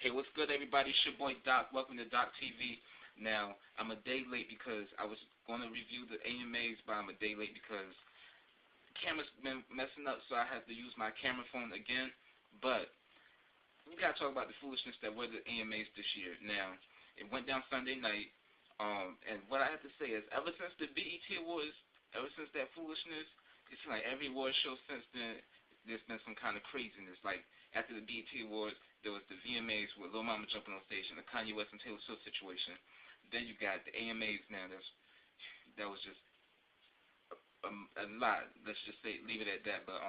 Hey, what's good, everybody? It's your boy Doc. Welcome to Doc TV. Now, I'm a day late because I was going to review the AMAs, but I'm a day late because the camera's been messing up, so I have to use my camera phone again. But we gotta talk about the foolishness that were the AMAs this year. Now, it went down Sunday night, and what I have to say is, ever since the BET Awards, ever since that foolishness, it's like every award show since then, there's been some kind of craziness. Like after the BET Awards, there was the VMAs with Lil Mama jumping on stage and the Kanye West and Taylor Swift situation. Then you got the AMAs now. That was just a lot. Let's just say leave it at that. But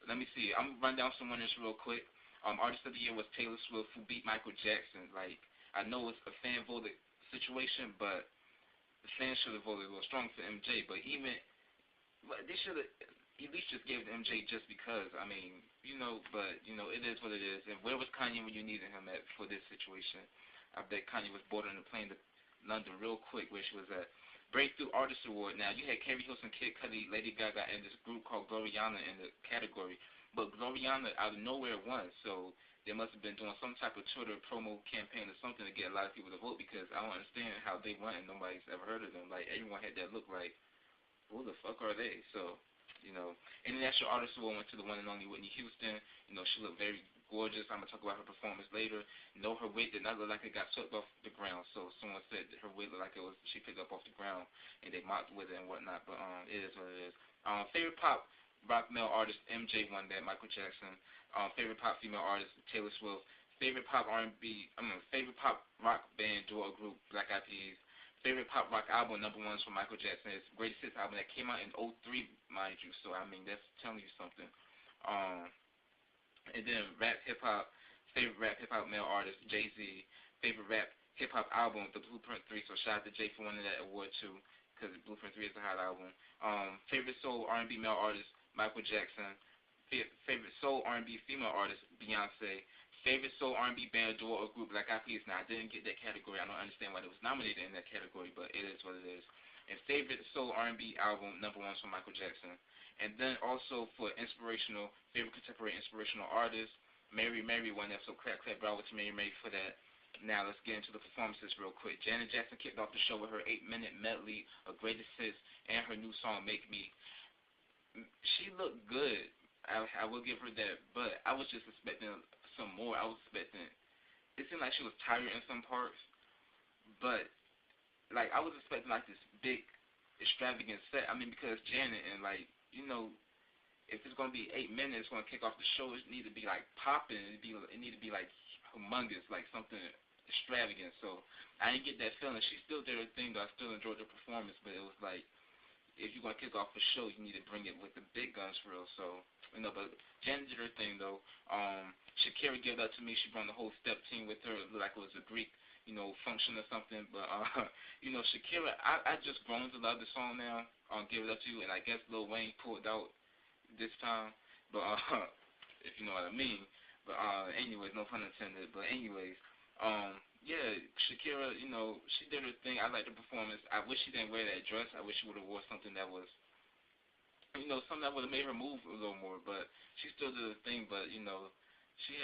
let me see. I'm gonna run down some winners real quick. Artist of the year was Taylor Swift, who beat Michael Jackson. Like, I know it's a fan voted situation, but the fans should have voted a little strong for MJ. But they should have at least just gave it to MJ just because. I mean, but it is what it is. And where was Kanye when you needed him at for this situation? I bet Kanye was boarding a plane to London real quick where she was at. Breakthrough Artist Award. Now, you had Carrie Hilson, Kid Cudi, Lady Gaga, and this group called Gloriana in the category. But Gloriana out of nowhere won, so they must have been doing some type of Twitter promo campaign or something to get a lot of people to vote, because I don't understand how they won and nobody's ever heard of them. Like, everyone had that look like, who the fuck are they? So, International Artist Award went to the one and only Whitney Houston. She looked very gorgeous. I'm going to talk about her performance later. Her weight did not look like it got swept off the ground. So someone said that her weight looked like she picked up off the ground, and they mocked with it and whatnot. But it is what it is. Favorite pop rock male artist, MJ won that, Michael Jackson. Favorite pop female artist, Taylor Swift. Favorite pop favorite pop rock band, duo or group, Black Eyed Peas. Favorite pop rock album, number one is from Michael Jackson. It's Greatest Hits album that came out in '03, mind you. So, I mean, that's telling you something. And then rap, hip-hop, favorite rap, hip-hop male artist, Jay-Z. Favorite rap, hip-hop album, The Blueprint 3. So, shout out to Jay for winning that award, too, because Blueprint 3 is a hot album. Favorite soul R&B male artist, Michael Jackson. Favorite soul R&B female artist, Beyonce. Favorite soul R&B band, duo, or group, Black Eyed Peas. Now, I didn't get that category. I don't understand why it was nominated in that category, but it is what it is. And favorite soul R&B album, number one is from Michael Jackson. And then also for favorite contemporary inspirational artist, Mary won that, so clap, bravo to Mary for that. Now, let's get into the performances real quick. Janet Jackson kicked off the show with her 8-minute medley of greatest hits and her new song, Make Me. She looked good. I will give her that, but I was just expecting some more. It seemed like she was tired in some parts, but like I was expecting like this big extravagant set. I mean, because Janet and if it's gonna be 8 minutes, it's gonna kick off the show. It need to be like popping. It need to be like humongous, like something extravagant. So I didn't get that feeling. She still did her thing, though. I still enjoyed the performance, but it was like, if you're gonna kick off a show, you need to bring it with the big guns for real. So but Janet did her thing though. Shakira gave that to me. She brought the whole step team with her. It looked like it was a Greek, function or something. But Shakira, I just grown to love the song now. Give it up to you, and I guess Lil Wayne pulled out this time. But if you know what I mean. But anyways, no pun intended. But anyways, yeah, Shakira, she did her thing. I liked the performance. I wish she didn't wear that dress. I wish she would have wore something that was, something that would have made her move a little more. But she still did her thing. But she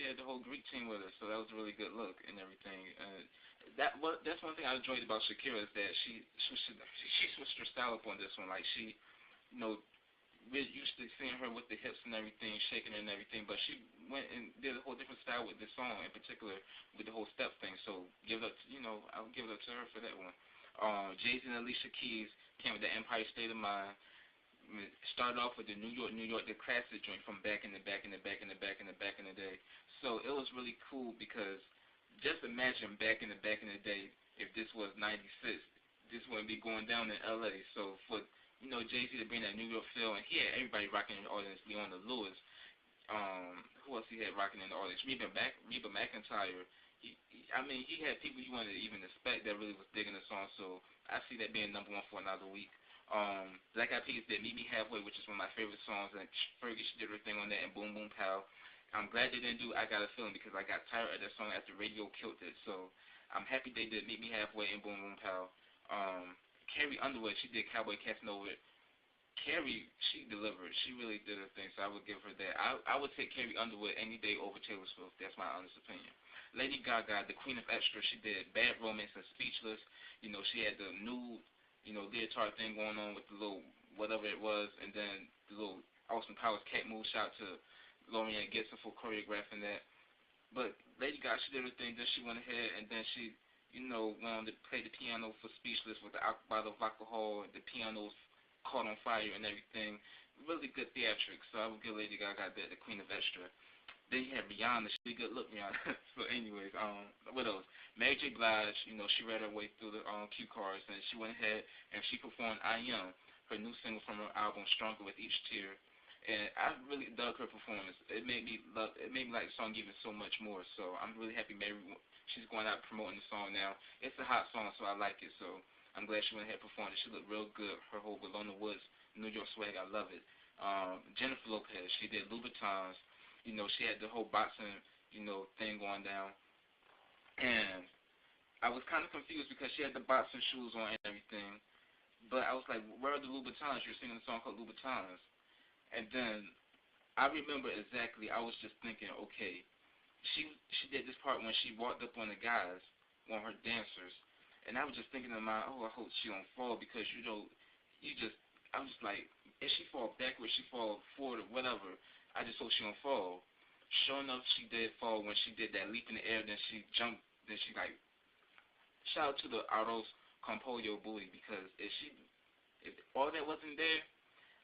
had the whole Greek team with her, so that was a really good look and everything. That's one thing I enjoyed about Shakira, is that she switched her style up on this one. Like she, we're used to seeing her with the hips and everything, shaking and everything, but she went and did a whole different style with this song in particular, with the whole step thing. So I'll give it up to her for that one. Jay-Z and Alicia Keys came with the Empire State of Mind. Started off with the New York, the classic joint from back in the day. So it was really cool, because just imagine back in the day, if this was '96, this wouldn't be going down in LA. So for Jay-Z to bring that New York feel, and he had everybody rocking in the audience. Leona Lewis, who else he had rocking in the audience? Reba McEntire. He had people you wouldn't even expect that really was digging the song. So I see that being number one for another week. Black Eyed Peas did Meet Me Halfway, which is one of my favorite songs, and Fergie, she did her thing on that, and Boom Boom Pow. I'm glad they didn't do I Got a Feeling, because I got tired of that song after radio killed it. So I'm happy they did Meet Me Halfway and Boom Boom Pow. Carrie Underwood, she did Cowboy Casanova. Carrie, she delivered. She really did her thing, so I would give her that. I would take Carrie Underwood any day over Taylor Swift. That's my honest opinion. Lady Gaga, the Queen of Extra, she did Bad Romance and Speechless. You know, she had the new, leotard thing going on with the little whatever it was, and then the little Austin Powers cat move. Shout out to Lorianne Gibson for choreographing that. But Lady Gaga, she did her thing. Then she went ahead and then she, went on to play the piano for Speechless with the bottle of alcohol. The piano's caught on fire and everything. Really good theatrics. So I would give Lady Gaga that, the Queen of Extra. Then you have Rihanna. She good look, Rihanna. So anyways, what else? Mary J. Blige, she read her way through the cue cards, and she went ahead and she performed I Am, her new single from her album Stronger with Each Tear. And I really dug her performance. It made me like the song even so much more. So I'm really happy she's going out promoting the song now. It's a hot song, so I like it. So I'm glad she went ahead and performed it. She looked real good. Her whole Below the Woods, New York swag, I love it. Jennifer Lopez, she did Louboutins. She had the whole boxing, thing going down. And I was kind of confused because she had the boxing shoes on and everything. But I was like, where are the Louboutins? You're singing a song called Louboutins. And then I remember exactly, I was just thinking, okay, she did this part when she walked up on the guys, on her dancers. And I was just thinking in my mind, oh, I hope she don't fall because, I was just like, if she fall backwards, she fall forward or whatever, I just hope she don't fall. Sure enough, she did fall when she did that leap in the air, then she jumped, then she like, shout out to the Arroz Compollo buoy because if all that wasn't there,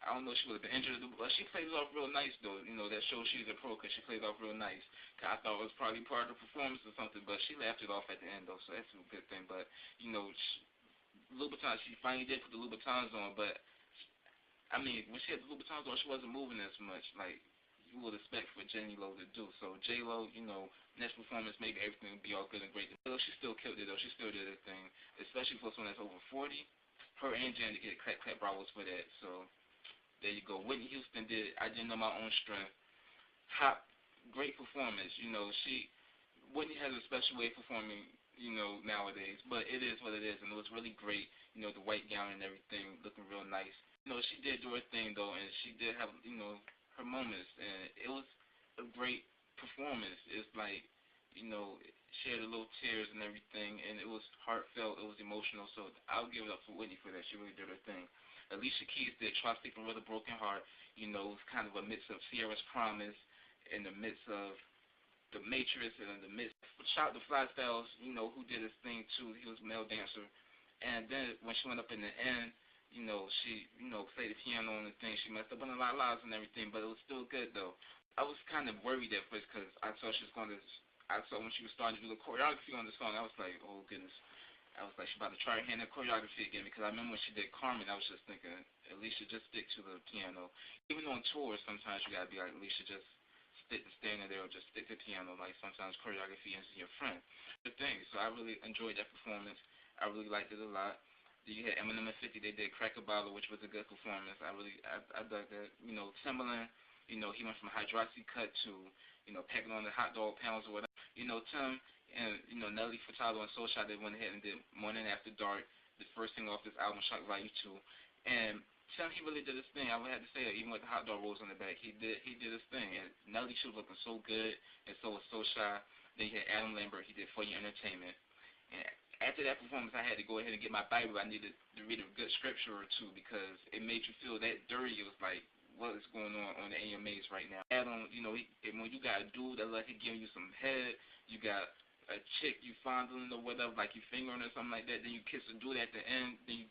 I don't know if she would have been injured, but she played it off real nice, though. That shows she's a pro because she played it off real nice. I thought it was probably part of the performance or something, but she laughed it off at the end, though, so that's a good thing. But, Louboutins, she finally did put the Louboutins on, but, I mean, when she had the Louboutins on, she wasn't moving as much, like you would expect for Jenny Lo to do. So, J-Lo, next performance, maybe everything would be all good and great. She still killed it, though. She still did her thing, especially for someone that's over 40. Her and Janet get clap, clap, bravos for that, so... There you go. Whitney Houston did I Didn't Know My Own Strength. Hot, great performance. Whitney has a special way of performing, nowadays. But it is what it is, and it was really great. The white gown and everything looking real nice. She did do her thing, though, and she did have, her moments. And it was a great performance. It's like, she had a little tears and everything, and it was heartfelt. It was emotional. So I'll give it up for Whitney for that. She really did her thing. Alicia Keys did Try Sleeping with a Broken Heart. It was kind of a mix of Sierra's Promise in the midst of The Matrix and in the midst. Shout out to Fly Styles, who did his thing too. He was a male dancer. And then when she went up in the end, she, played the piano on the thing. She messed up on a lot of lives and everything, but it was still good though. I was kind of worried at first because I saw when she was starting to do the choreography on the song, I was like, oh goodness. I was like, she's about to try her hand at choreography again because I remember when she did Carmen, I was just thinking, Alicia, just stick to the piano. Even on tours, sometimes you gotta be like, Alicia, just stick to standing there or just stick to the piano. Like sometimes choreography is your friend. The thing. So I really enjoyed that performance. I really liked it a lot. You had Eminem and 50, they did Crack a Bottle, which was a good performance. I dug that. Timbaland, he went from Hydroxy Cut to, packing on the hot dog pounds or whatever. Tim and Nelly Furtado and Soulshot, they went ahead and did Morning After Dark, the first thing off this album, Shock Value 2. And Tim, he really did his thing. I would have to say that, even with the hot dog rolls on the back, he did his thing. And Nelly, she was looking so good, and so was Soulshot. Then you had Adam Lambert, he did For Your Entertainment. And after that performance, I had to go ahead and get my Bible. I needed to read a good scripture or two because it made you feel that dirty. It was like, what is going on the AMAs right now? Adam, when you got a dude that like he giving you some head, you got a chick you fondling or whatever, like you fingering or something like that, then you kiss a dude at the end, then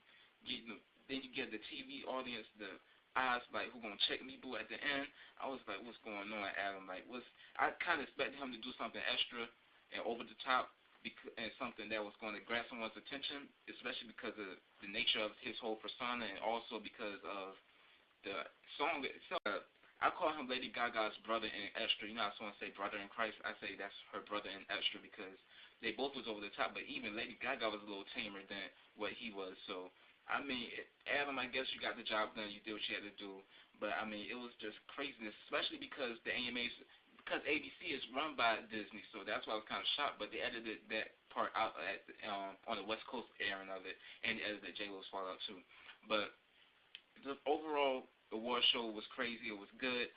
you give the TV audience the eyes like, who gonna check me, boo, at the end. I was like, what's going on, Adam? Like, I kind of expected him to do something extra and over the top, and something that was going to grab someone's attention, especially because of the nature of his whole persona, and also because of the song itself. I call him Lady Gaga's brother in Extra. How someone say brother in Christ? I say that's her brother in Extra because they both was over the top, but even Lady Gaga was a little tamer than what he was. So, I mean, Adam, I guess you got the job done. You did what you had to do. But, I mean, it was just craziness, especially because the AMAs, because ABC is run by Disney, so that's why I was kind of shocked. But they edited that part out on the West Coast airing of it, and they edited J-Lo's Fallout too. But the overall award show was crazy. It was good.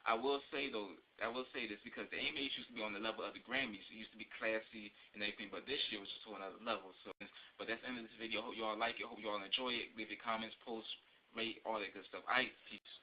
I will say this because the AMAs used to be on the level of the Grammys. It used to be classy and everything, but this year was just to another level. So, but that's the end of this video. Hope y'all like it. Hope y'all enjoy it. Leave your comments, posts, rate, all that good stuff. All right, peace.